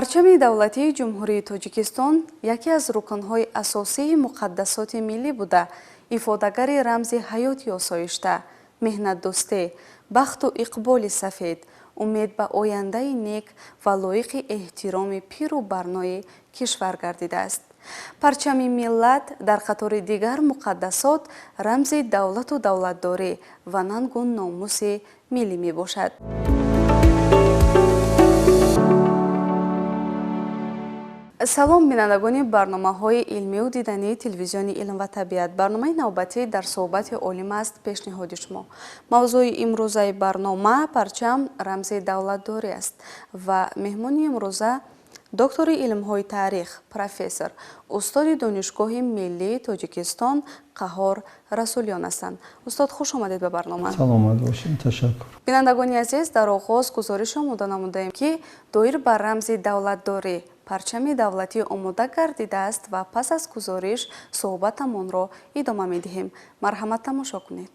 парчами давлатии ҷумҳурии Тоҷикистон яке аз рукнҳои асосии муқаддасоти миллӣ буда, ифодагари рамзи ҳаёти осоишта, меҳнатдӯстӣ, бахту иқболи сафед, умед ба ояндаи нек ва лоиқи эҳтироми пиру барнои кишвар гардидааст. парчами миллат дар қатори дигар муқаддасот рамзи давлату давлатдорӣ ва нангу номуси миллӣ мебошад. салом бинандагони барномаҳои илмию дидании телевизиони илм ва табиат. барномаи навбатӣ дар суҳбати олим аст пешниҳоди шумо. мавзӯи имрӯзаи барнома парчам рамзи давлатдорӣ аст ва меҳмони имрӯза доктори илмҳои таърих, профессор, устоди донишгоҳи миллии Тоҷикистон Қаҳор Расулиён ҳастанд. устод, хуш омадед ба барнома. саломат бошед. ташаккур. бинандагони азиз, дар оғоз гузориш омода намудаем ки доир ба рамзи давлатдорӣ парчами давлатӣ омода гардидааст ва пас аз гузориш суҳбатамонро идома медиҳем. марҳамат, тамошо кунед.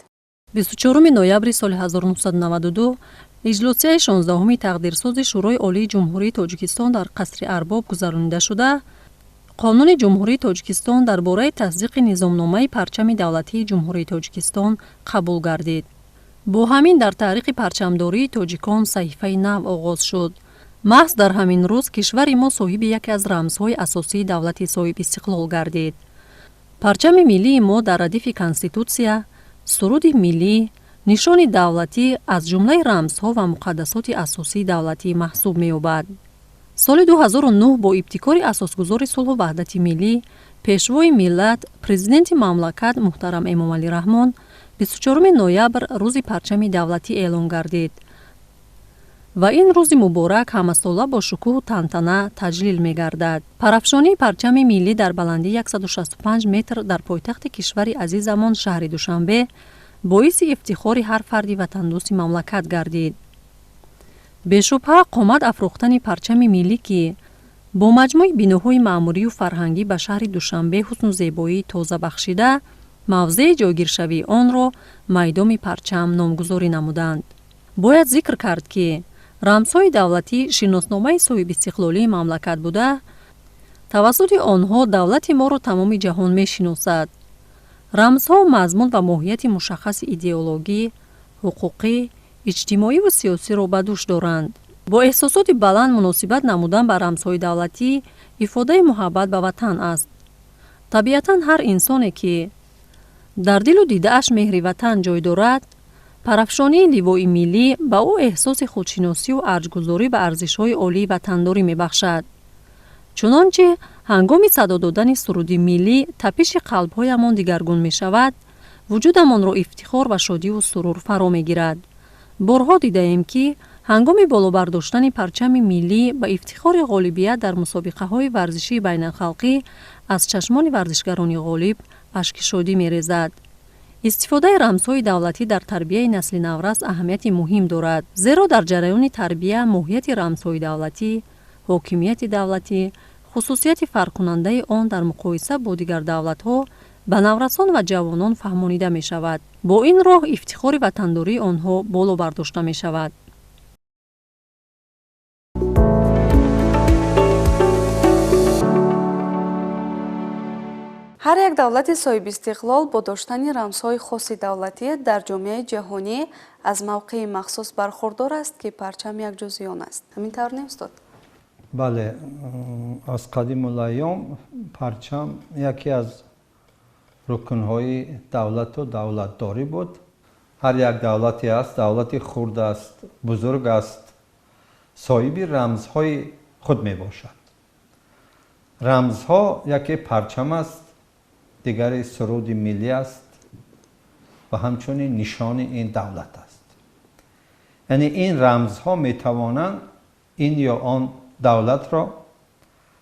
24 ноябри соли 1992 иҷлосияи 16-уми тақдирсози шӯрои олии ҷумҳурии Тоҷикистон дар қасри Арбоб гузаронида шуда, қонуни ҷумҳурии Тоҷикистон дар бораи тасдиқи низомномаи парчами давлатии ҷумҳурии Тоҷикистон қабул гардид. бо ҳамин дар таърихи парчамдории тоҷикон саҳифаи нав оғоз шуд. маҳз дар ҳамин рӯз кишвари мо соҳиби яке аз рамзҳои асосии давлати соҳиб истиқлол гардид. парчами миллии мо дар радифи Конститутсия, суруди миллӣ, нишони давлатӣ аз ҷумлаи рамзҳо ва муқаддасоти асосии давлатӣ маҳсуб меёбад. соли 2009 бо ибтикори асосгузори сулҳу ваҳдати миллӣ, пешвои миллат, президенти мамлакат муҳтарам Эмомалӣ Раҳмон 24 ноябр рӯзи парчами давлатӣ эълон гардид ва ин рӯзи муборак ҳамасола бо шукӯҳу тантана таҷлил мегардад. парафшонии парчами миллӣ дар баландии 165 метр дар пойтахти кишвари азизамон шаҳри Душанбе боиси ифтихори ҳар фарди ватандӯсти мамлакат гардид. бешубҳа қомат афрохтани парчами миллӣ ки бо маҷмӯи биноҳои маъмурию фарҳангӣ ба шаҳри Душанбе ҳусну зебоии тоза бахшида, мавзеи ҷойгиршавии онро майдоми парчам номгузорӣ намуданд. бояд зикр кард ки рамзҳои давлатӣ шиносномаи соҳибистиқлолии мамлакат буда, тавассути онҳо давлати моро тамоми ҷаҳон мешиносад. рамзҳо мазмун ва моҳияти мушаххаси идеологӣ, ҳуқуқӣ, иҷтимоиву сиёсиро ба дӯш доранд. бо эҳсосоти баланд муносибат намудан ба рамзҳои давлатӣ ифодаи муҳаббат ба ватан аст. табиатан ҳар инсоне ки дар дилу дидааш меҳри ватан ҷой дорад, парафшонии ливои миллӣ ба ӯ эҳсоси худшиносию арҷгузорӣ ба арзишҳои олии ватандорӣ мебахшад. чунончи ҳангоми садо додани суруди миллӣ тапиши қалбҳоямон дигаргун мешавад, вуҷудамонро ифтихор ва шодиву сурур фаро мегирад. борҳо дидаем ки ҳангоми болобардоштани парчами миллӣ ба ифтихори ғолибият дар мусобиқаҳои варзишии байналхалқӣ аз чашмони варзишгарони ғолиб ашки шодӣ мерезад. истифодаи рамзҳои давлатӣ дар тарбияи насли наврас аҳамияти муҳим дорад, зеро дар ҷараёни тарбия моҳияти рамзҳои давлатӣ, ҳокимияти давлатӣ, хусусияти фарқкунандаи он дар муқоиса бо дигар давлатҳо ба наврасон ва ҷавонон фаҳмонида мешавад. бо ин роҳ ифтихори ватандории онҳо боло бардошта мешавад. ҳар як давлати соҳибистиқлол бо доштани рамзҳои хоси давлатият дар ҷомеаи ҷаҳонӣ аз мавқеи махсус бархурдор аст ки парчам як ҷузъи он аст. ҳамин тавр не устод? бале, аз қадимулайём парчам яке аз рукнҳои давлату давлатдорӣ буд. ҳар як давлате аст, давлати хурд аст, бузург аст, соҳиби рамзҳои худ мебошад. рамзҳо яке парчам аст, дигари суруди миллӣ аст ва ҳамчунин нишони ин давлат аст. яъне ин рамзҳо метавонанд ин ё он давлатро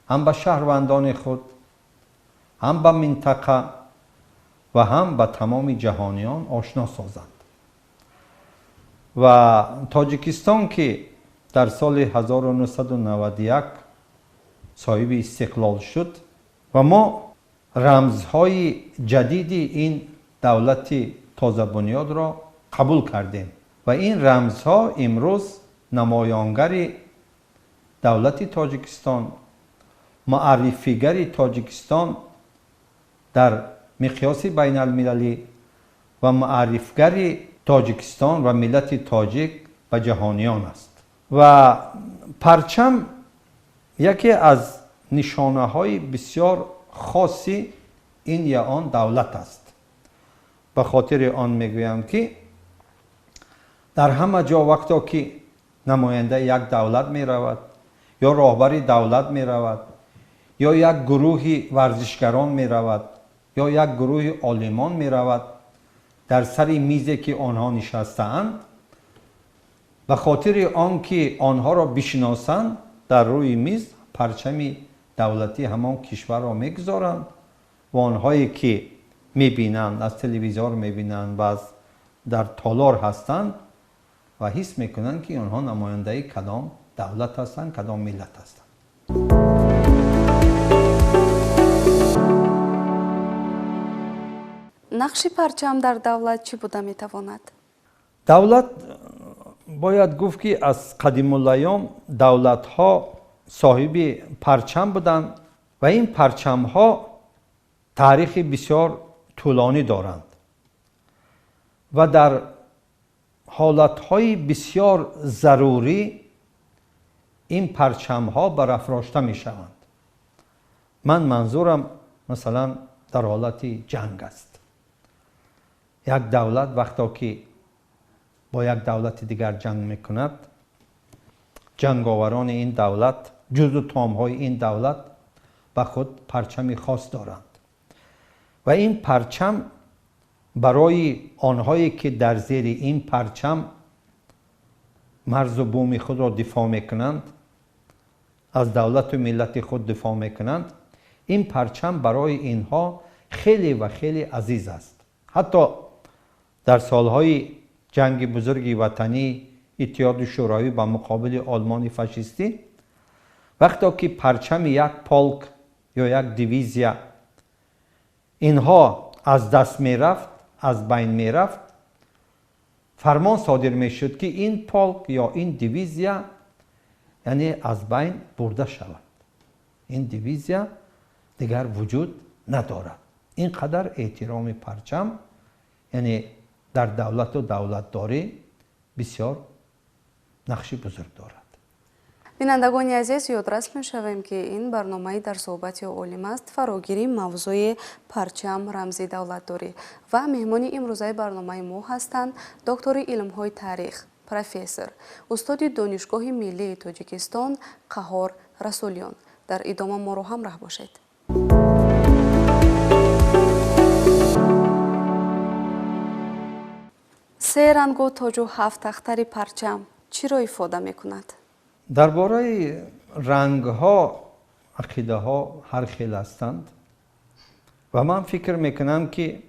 ҳам ба шаҳрвандони худ, ҳам ба минтақа ва ҳам ба тамоми ҷаҳониён ошно созанд. ва Тоҷикистон ки дар соли 1991 соҳиби истиқлол шуд ва мо рамзҳои ҷадиди ин давлати тозабунёдро қабул кардем ва ин рамзҳо имрӯз намоёнгари دولت تاجیکستان، معرفیگر تاجیکستان در مقیاس بین المللی و معرفیگر تاجیکستان و ملت تاجیک به جهانیان است. و پرچم یکی از نشانه های بسیار خاصی این یا آن دولت است. به خاطر آن میگویم که در همه جا وقتا که نماینده یک دولت می رود یا راهبر دولت می رود یا یک گروه ورزشگران می رود یا یک گروه عالمان می رود در سر میزی که آنها نشستند، به خاطر آنکه آنها را بشناسند در روی میز پرچم دولتی همان کشور را میگذارند و آنهایی که میبینند از تلویزیون میبینند و از در تالار هستند و حس میکنند که آنها نماینده کدام دولت هستند، کدام ملت هستند. نقش پرچم در دولت چی بوده میتواند؟ دولت باید گفت که از قدیم الایام دولت ها صاحب پرچم بودند و این پرچم ها تاریخ بسیار طولانی دارند و در حالت های بسیار ضروری این پرچم ها برافراشته می شوند. منظورم مثلا در حالت جنگ است. یک دولت وقتا که با یک دولت دیگر جنگ میکند، جنگاوران این دولت جزو تامهای این دولت به خود پرچمی خاص دارند و این پرچم برای آنهایی که در زیر این پرچم مرز و بوم خود را دفاع میکنند، از دولت و ملت خود دفاع میکنند، این پرچم برای اینها خیلی و خیلی عزیز است. حتی در سالهای جنگ بزرگ وطنی اتحاد شوروی با مقابل آلمان فاشیستی، وقتی که پرچم یک پولک یا یک دیویزیا اینها از دست می رفت، از بین می رفت، فرمان صادر می شد که این پولک یا این دیویزیا یعنی از بین برده شود، این دیویزیا دیگر وجود ندارد. اینقدر احترام پرچم یعنی در دولت و دولتداری بسیار نقش بزرگ دارد. بینندگان عزیز، یادرس می‌شویم که این برنامه در صحبت عالم است، فراگیری موضوع پرچم رمز دولتداری و مهمان امروزه برنامه ما هستند دکتر علم‌های تاریخ، پروفسور، استاد دانشگاه ملی تاجیکستان قهار رسولیان. در ادامه ما رو همراه باشید. سه رنگ و تاج و هفت اختر پرچم چی را ifade می‌کند؟ درباره رنگ ها عقیده ها هر خیل هستند و من فکر میکنم که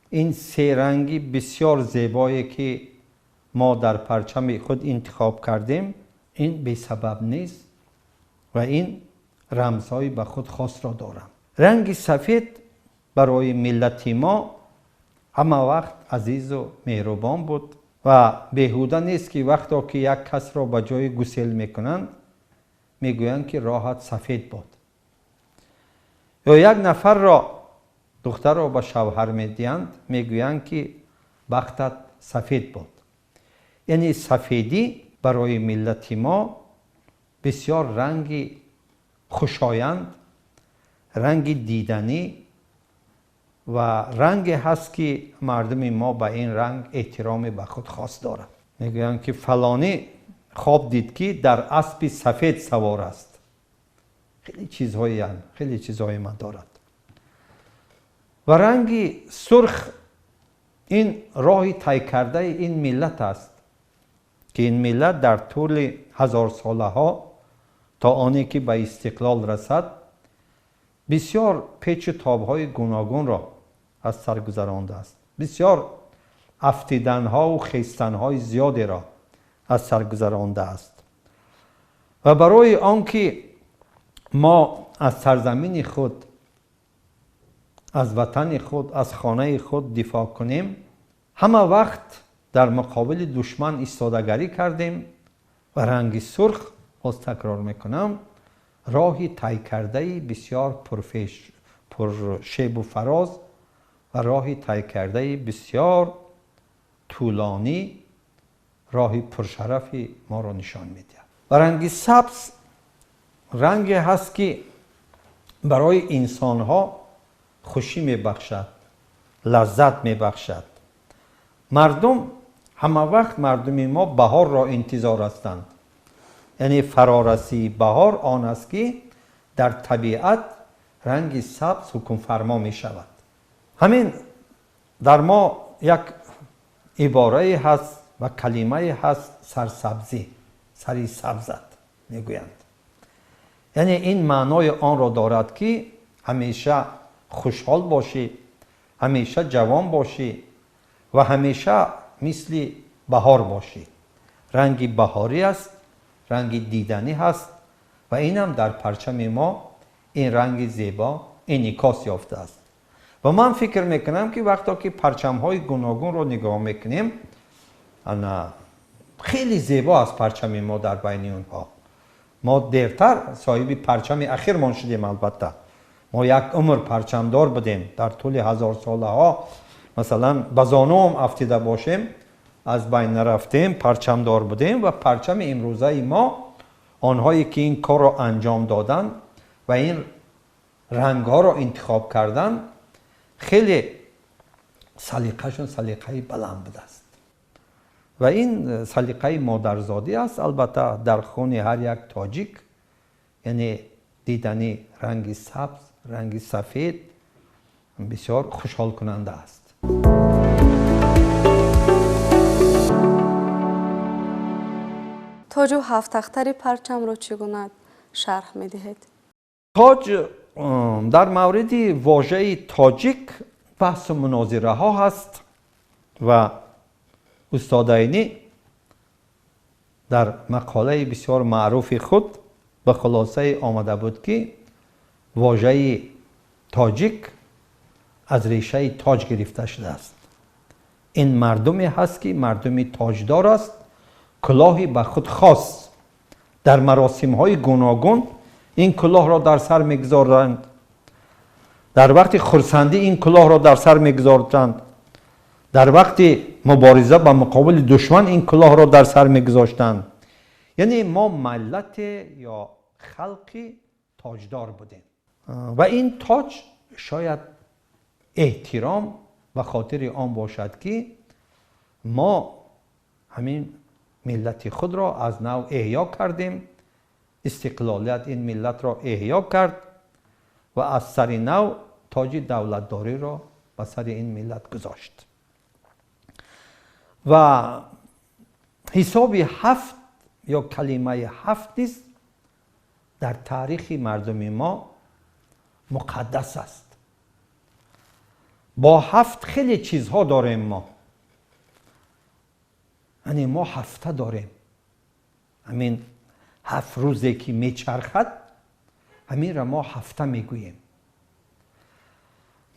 این سه رنگی بسیار زیبایی که ما در پرچم خود انتخاب کردیم این بی سبب نیست و این رمزهای به خود خاص را دارند. رنگ سفید برای ملت ما همه وقت عزیز و مهربان بود و بیهوده نیست که وقتی که یک کس را به جای گسیل میکنند میگویند که راحت سفید بود، یا یک نفر را دختر را به شوهر میدهند میگویند که بختت سفید بود. یعنی سفیدی برای ملت ما بسیار رنگی خوشایند، رنگ دیدنی و رنگ هست که مردم ما به این رنگ احترام به خود خاص دارند. میگویند که فلانی خواب دید که در اسب سفید سوار است. خیلی چیزهای ما دارد. و رنگ سرخ این راهی طی کرده این ملت است که این ملت در طول هزار ساله ها تا آنی که به استقلال رسد بسیار پیچ و تاب‌های گوناگون را از سر گذرانده است. بسیار افتیدن‌ها و خیستن‌های زیادی را از سر گذرانده است و برای آنکه ما از سرزمین خود، از وطن خود، از خانه خود دفاع کنیم همه وقت در مقابل دشمن ایستادگی کردیم و رنگ سرخ باز تکرار میکنم، راهی طی کرده بسیار پرشیب و فراز و راهی طی کرده بسیار طولانی، راهی پرشرفی ما را نشان میده. و رنگ سبز رنگی هست که برای انسان ها خوشی میبخشد، لذت میبخشد. مردم همه وقت مردم ما بهار را انتظار هستند. یعنی فرارسی بهار آن است که در طبیعت رنگ سبز حکم فرما می شود. همین در ما یک عباره هست و کلمه هست، سرسبزی، سری سبزت میگویند. یعنی این معنای آن را دارد که همیشه خوشحال باشی، همیشه جوان باشی و همیشه مثل بهار باشی. رنگی بهاری است، رنگی دیدنی هست و این هم در پرچم ما این رنگ زیبا انعکاس یافته است. و من فکر میکنم که وقتی که پرچم های گوناگون رو نگاه میکنیم، خیلی زیبا است پرچم ما در بین اونها. ما دیرتر صاحب پرچم اخیرمان شدیم. البته ما یک عمر پرچم دار بودیم، در طول 1000 ساله ها مثلا بزانو هم افتیده باشیم از بین نرفتیم، پرچم دار بودیم. و پرچم امروزه ما، آنهایی که این کار را انجام دادن و این رنگ ها را انتخاب کردن، خیلی سلیقه‌شون سلیقه بلند بوده است و این سلیقه مادرزادی است. البته در خون هر یک تاجیک، یعنی دیدنی رنگ سبز، رنگ سفید بسیار خوشحال کننده است. تاج و هفت اختر پرچم را چگونه شرح می دهید؟ تاج، در مورد واژه تاجیک بحث و مناظره ها هست و استاد عینی در مقاله بسیار معروف خود به خلاصه آمده بود که واژه تاجیک از ریشه تاج گرفته شده است. این مردمی هست که مردمی تاجدار است، کلاهی به خود خاص در مراسم های گوناگون این کلاه را در سر میگذارند. در وقت خرسندی این کلاه را در سر میگذاشتند. در وقت مبارزه با مقابل دشمن این کلاه را در سر میگذاشتند. یعنی ما ملت یا خلقی تاجدار بودیم و این تاج شاید احترام و خاطر آن باشد که ما همین ملت خود را از نو احیا کردیم. استقلالیت این ملت را احیا کرد و از سر نو تاج دولتداری را به سر این ملت گذاشت. و حساب هفت یا کلمه هفت نیز در تاریخ مردم ما مقدس است. با هفت خیلی چیزها داریم ما. یعنی ما هفته داریم. همین 7 روزی که میچرخد، همین را ما هفته میگوییم.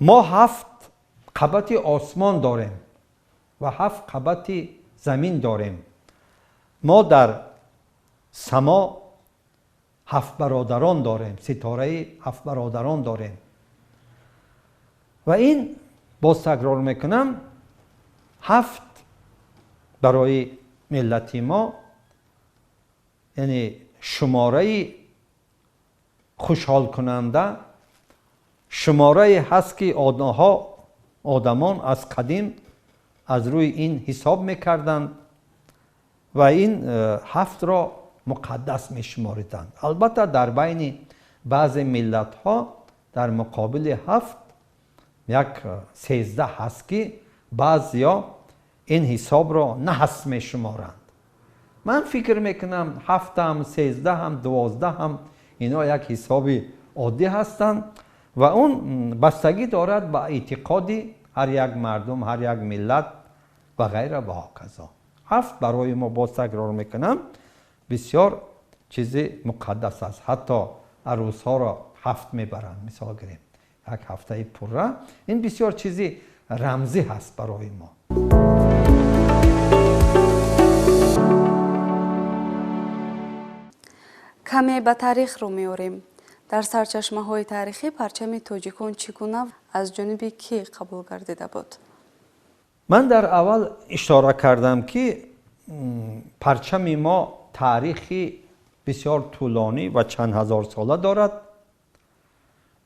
ما 7 قبط آسمان داریم و 7 قبط زمین داریم. ما در سما 7 برادران داریم، ستاره 7 برادران داریم. و این باز تکرار میکنم، 7 برای ملت ما یعنی شماره خوشحال کننده، شماره هست که آدمان از قدیم از روی این حساب میکردند و این 7 را مقدس میشماریدند. البته در بین بعض ملت ها در مقابل 7 یک 13 هست که بعضیا این حساب را نحس میشمارند. من فکر میکنم 7 هم 13 هم 12 هم اینا یک حساب عادی هستند و اون بستگی دارد به اعتقادی هر یک مردم، هر یک ملت و غیره و هکذا. 7 برای ما باز تکرار میکنم بسیار چیز مقدس است. حتی عروس ها را 7 میبرند. مثال گیریم یک هفته پره، این بسیار چیزی رمزی هست برای ما. کمی به تاریخ رو میاریم. در سرچشمه های تاریخی پرچم تاجیکان چگونه از جانب کی قبول گردیده بود؟ من در اول اشاره کردم که پرچم ما تاریخی بسیار طولانی و چند هزار ساله دارد،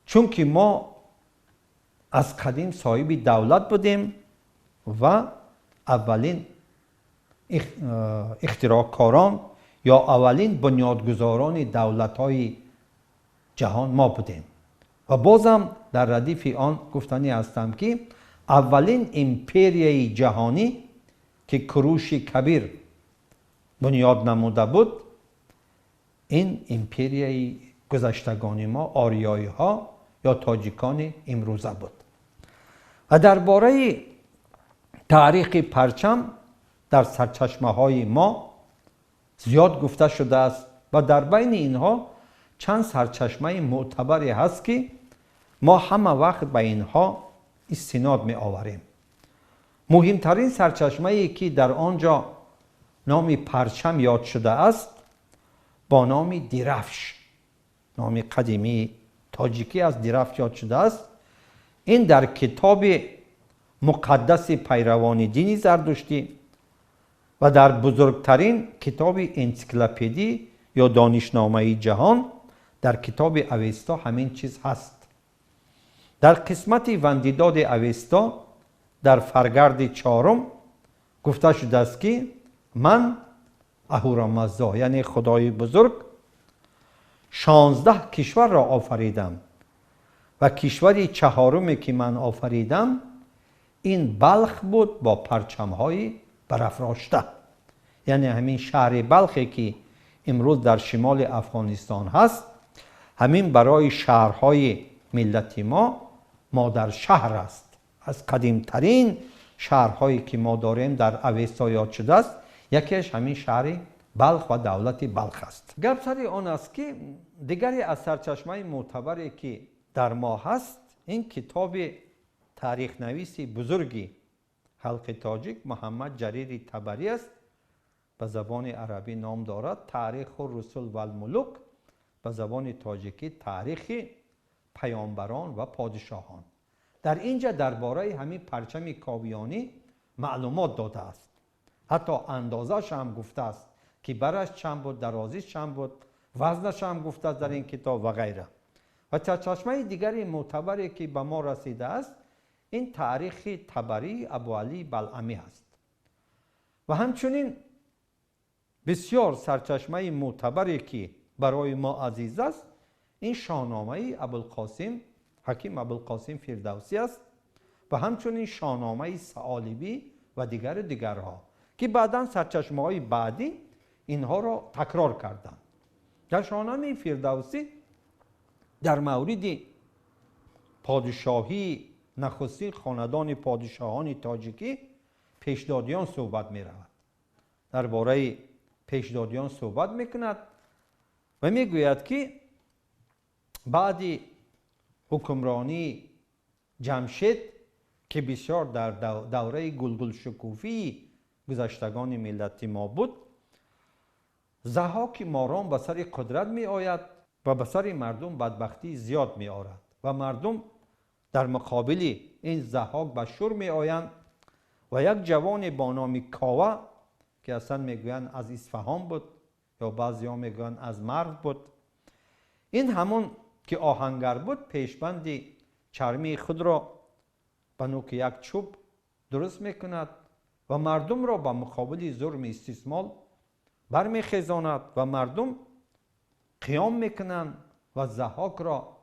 چون که ما از قدیم صاحب دولت بودیم و اولین اختراعکاران یا اولین بنیادگذاران دولت‌های جهان ما بودیم و بازم در ردیف آن گفتنی هستم که اولین امپریای جهانی که کروش کبیر بنیاد نموده بود، این امپریای گذشتگان ما آریایی ها یا تاجیکان امروزه بود. و درباره تاریخ پرچم در سرچشمه های ما زیاد گفته شده است و در بین اینها چند سرچشمه معتبری هست که ما همه وقت به اینها استناد می آوریم. مهمترین سرچشمه‌ای که در آنجا نام پرچم یاد شده است با نام درفش، نام قدیمی تاجیکی از درفش یاد شده است. این در کتاب مقدس پیروان دین زردشتی و در بزرگترین کتاب انسیکلوپدی یا دانشنامه جهان در کتاب اوستا همین چیز هست. در قسمت وندیداد اوستا در فرگرد 4 گفته شده است که من اهورامزدا یعنی خدای بزرگ 16 کشور را آفریدم و کشوری 4 که من آفریدم این بلخ بود با پرچم‌های برافراشته. یعنی همین شهر بلخی که امروز در شمال افغانستان هست، همین برای شهرهای ملتی ما مادر شهر است. از قدیمترین شهرهایی که ما داریم در اوستا یاد شده است، یکیش همین شهر بلخ و دولت بلخ است. گپ سر آن است که دیگری از سرچشمه معتبری که در ما هست این کتاب تاریخ نویسی بزرگی خلق تاجیک محمد جریر طبری است. به زبان عربی نام دارد تاریخ الرسل و الملوک، به زبان تاجیکی تاریخ پیامبران و پادشاهان. در اینجا درباره همین پرچم کاویانی معلومات داده است. حتی اندازش هم گفته است که برش چند بود، درازیش چند بود، وزنش هم گفته است در این کتاب و غیره. و سرچشمه دیگری معتبری که به ما رسیده است این تاریخ طبری ابوعلی بلعمی است. و همچنین بسیار سرچشمه معتبری که برای ما عزیز است این شاهنامه ابوالقاسم حکیم ابوالقاسم فردوسی است و همچنین شاهنامه ثعالبی و دیگرها که بعداً سرچشمه های بعدی اینها را تکرار کردند. در شاهنامه فردوسی در مورد پادشاهی نخستین خاندان پادشاهان تاجیکی پیشدادیان صحبت می رود. درباره پیشدادیان صحبت می کند و می گوید که بعد حکمرانی جمشید که بسیار در دوره گلگل شکوفی گذشتگان ملت ما بود، ضحاک ماران به سر قدرت می آید و به سر مردم بدبختی زیاد می آورد و مردم در مقابل این ضحاک به شور می آیند و یک جوان با نام کاوه که اصلا میگویند از اصفهان بود یا بعضی ها میگویند از مرو بود، این همون که آهنگر بود پیشبند چرمی خود را به نوک یک چوب درست میکند و مردم را به مقابل ظلم استثمار برمیخیزاند و مردم قیام میکنند و ضحاک را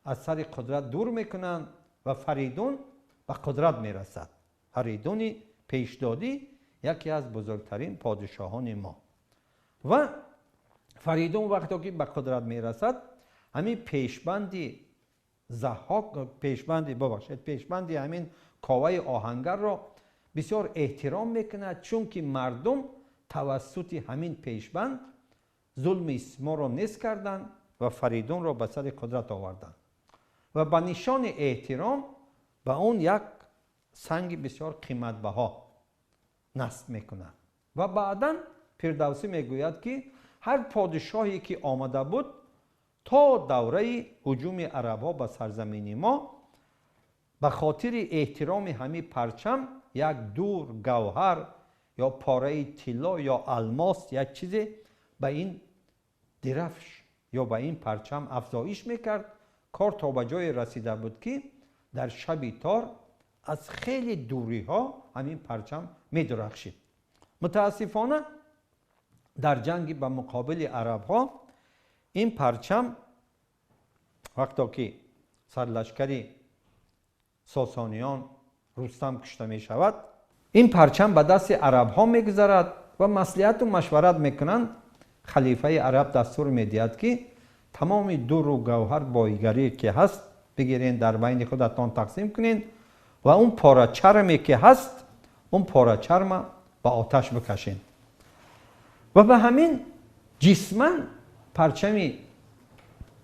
از سر قدرت دور میکنند و فریدون به قدرت میرسد. فریدون پیشدادی یکی از بزرگترین پادشاهان ما و فریدون وقتی که به قدرت میرسد همین پیشبندی ضحاک پیشبندی همین کاوه آهنگر را بسیار احترام میکند، چون که مردم توسط همین پیشبند ظلم استثمار را نیست کردند و فریدون را به سر قدرت آوردند و به نشان احترام به اون یک سنگ بسیار قیمت بها نصب میکنند. و بعدا فردوسی میگوید که هر پادشاهی که آمده بود تا دوره هجوم عرب ها به سرزمین ما به خاطر احترام همین پرچم یک دور گوهر یا پاره طلا یا الماس یک چیزی به این درفش یا به این پرچم افزایش میکرد. کار تا به جای رسیده بود که در شب تار از خیلی دوری ها همین پرچم میدرخشید. متاسفانه در جنگ به مقابل عرب ها این پرچم وقتی که سرلشکری ساسانیان رستم کشته می شود این پرچم به دست عرب ها میگذرد و مصلحت و مشورت میکنند. خلیفه عرب دستور میدهد که تمام دور و گوهر بایگری که هست بگیرین در بین خودتان تقسیم کنین و اون پاره چرمی که هست اون پاره چرم به آتش بکشین و به همین جسمن پرچم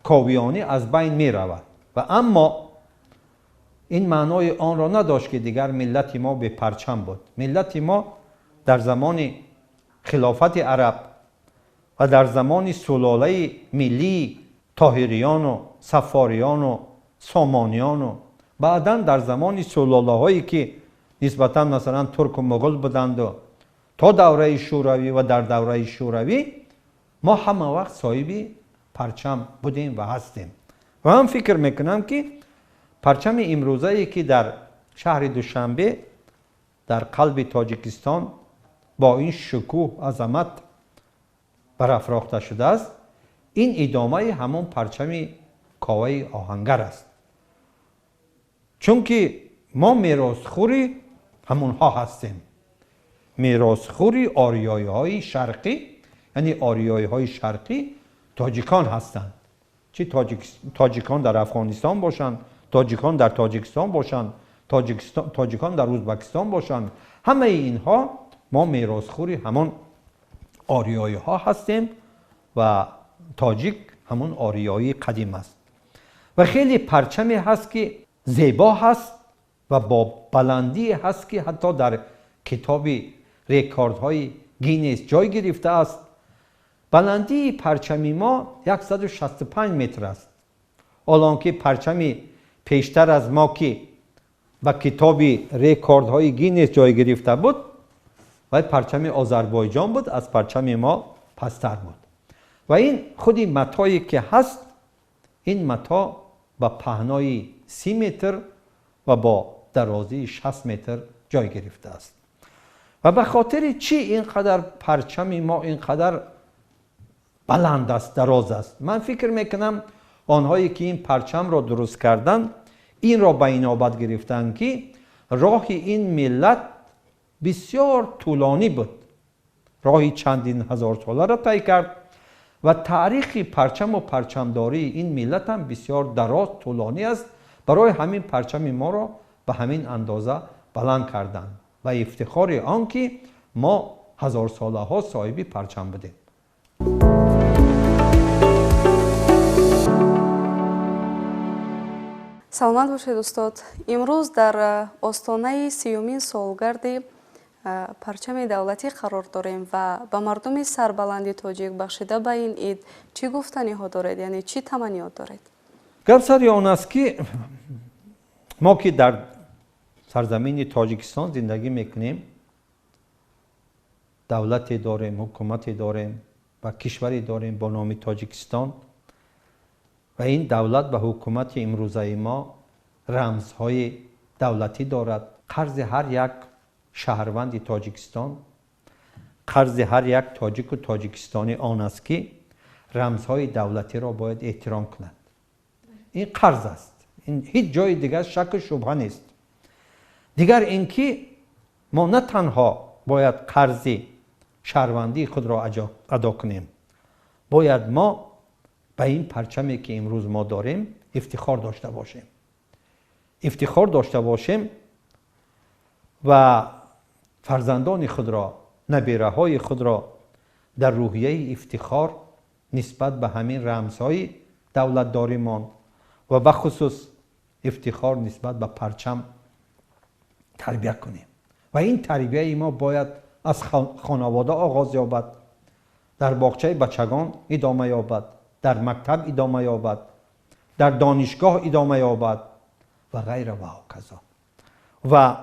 کاویانی از بین می رود. و اما این معنای آن را نداشت که دیگر ملت ما به پرچم بود. ملت ما در زمان خلافت عرب و در زمان سلاله ملی طاهریان و صفاریان و سامانیان و بعدا در زمان سلاله هایی که نسبتا مثلا ترک و مغول بودند و تا دوره شوروی و در دوره شوروی ما همه وقت صاحب پرچم بودیم و هستیم. و هم فکر میکنم که پرچم امروزه‌ای که در شهر دوشنبه در قلب تاجیکستان با این شکوه عظمت برافراخته شده است این ادامه همون پرچم کاوه آهنگر است. چون که ما میراثخوری همونها هستیم. میراثخوری آریایی های شرقی، یعنی آریایی های شرقی تاجیکان هستند. چه تاجیکان در افغانستان باشند، تاجیکان در تاجیکستان باشند، تاجیکان در ازبکستان باشند، همه اینها ما میراثخوری همون آریایی ها هستیم و تاجیک همون آریایی قدیم است. و خیلی پرچمی هست که زیبا هست و با بلندی هست که حتی در کتاب رکوردهای گینس جای گرفته است. بلندی پرچمی ما 165 متر است. الان که پرچمی پیشتر از ما که با کتاب رکوردهای گینس جای گرفته بود و پرچم آذربایجان بود از پرچم ما پستر بود. و این خودی متایی که هست این متا با پهنای 30 متر و با درازی 60 متر جای گرفته است. و به خاطر چی اینقدر پرچم ما اینقدر بلند است، دراز است؟ من فکر میکنم آنهایی که این پرچم را درست کردن این را به اینابت گرفتن که راه این ملت بسیار طولانی بود. راهی چندین هزار ساله را طی کرد و تاریخ پرچم و پرچمداری این ملت هم بسیار دراز طولانی است. برای همین پرچم ما را به همین اندازه بلند کردند و افتخار آن که ما هزار ساله ها صاحب پرچم بودیم. سلامت باشید استاد. امروز در آستانه 30مین سالگرد پرچم دولتی قرار داریم و به مردم سربلند تاجیک بخشیده به این عید چی گفتنی ها دارید؟ یعنی چی تمنیات دارید؟ گپ سر آن است که ما که در سرزمین تاجیکستان زندگی میکنیم، دولتی داریم، حکومتی داریم و کشوری داریم با نام تاجیکستان و این دولت و حکومت امروزه ما رمزهای دولتی دارد. قرض هر یک شهروند تاجیکستان، قرض هر یک تاجیک و تاجیکستانی آن است که رمزهای دولتی را باید احترام کند. این قرض است. این هیچ جای دیگر شک و شبهه نیست. دیگر اینکه ما نه تنها باید قرض شهروندی خود را ادا کنیم، باید ما به این پرچمی که امروز ما داریم افتخار داشته باشیم. افتخار داشته باشیم و فرزندان خود را، نبیره های خود را در روحیه افتخار نسبت به همین رمزهای دولت داریمان و به خصوص افتخار نسبت به پرچم تربیت کنیم. و این تربیه ما باید از خانواده آغاز یابد. در باغچه بچگان ادامه یابد، در مکتب ادامه یابد، در دانشگاه ادامه یابد و غیر و کذا. و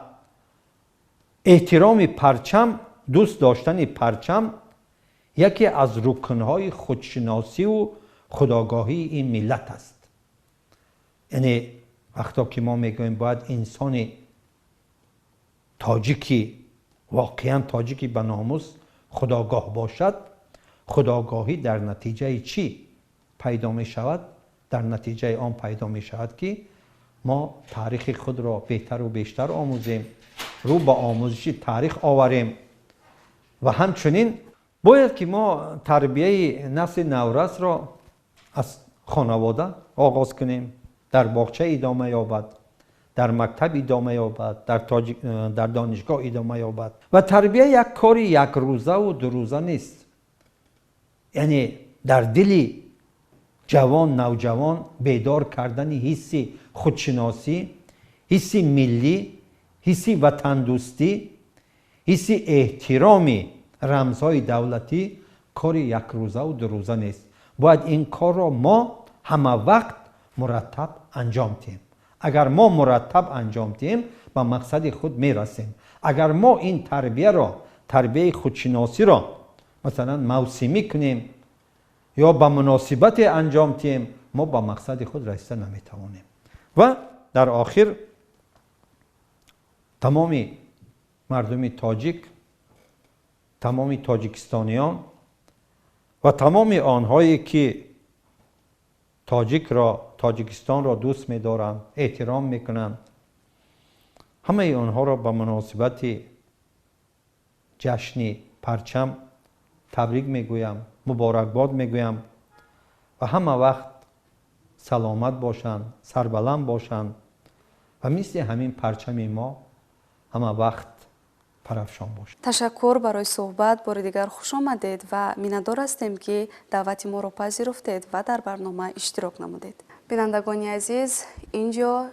احترام پرچم، دوست داشتن پرچم یکی از رکنهای خودشناسی و خودآگاهی این ملت است. یعنی وقتا که ما میگویم باید انسان تاجیکی، واقعا تاجیکی به ناموس خودآگاه باشد، خودآگاهی در نتیجه چی پیدا می شود؟ در نتیجه آن پیدا می شود که ما تاریخ خود را بهتر و بیشتر آموزیم، رو به آموزش تاریخ آوریم و همچنین باید که ما تربیه نسل نورس را از خانواده آغاز کنیم، در باغچه ادامه یابد، در مکتب ادامه یابد، در دانشگاه ادامه یابد. و تربیه یک کاری یک روزه و دو روزه نیست. یعنی در دل جوان، نوجوان بیدار کردن حس خودشناسی، حس ملی، حس وطن دوستی، حس احترامی رمزهای دولتی کاری یک روزه و دو روزه نیست. باید این کار را ما همه وقت مرتب انجام دهیم. اگر ما مرتب انجام دهیم به مقصد خود میرسیم. اگر ما این تربیه خودشناسی را مثلا موسمی کنیم یا به مناسبت انجام دهیم، ما به مقصد خود رسیده نمیتوانیم. و در آخر تمام مردم تاجیک، تمام تاجیکستانیان و تمام آنهایی که تاجیکستان را دوست می‌دارند، احترام می‌کنند، همه آنها را به مناسبت جشن پرچم تبریک میگویم، مبارکباد میگویم و همه وقت سلامت باشند، سربلند باشند و مثل همین پرچم ما همه وقت پرافشان باشند. تشکر برای صحبت. بار دیگر خوش آمدید و میnnتدار هستیم که دعوت ما را پذیرفتید و در برنامه اشتراک نمودید. بینندگان عزیز، اینجا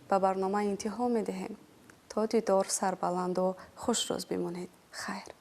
به برنامه انتها میدهیم. تا دیدار، سربلند و خوش روز بمانید. خیر.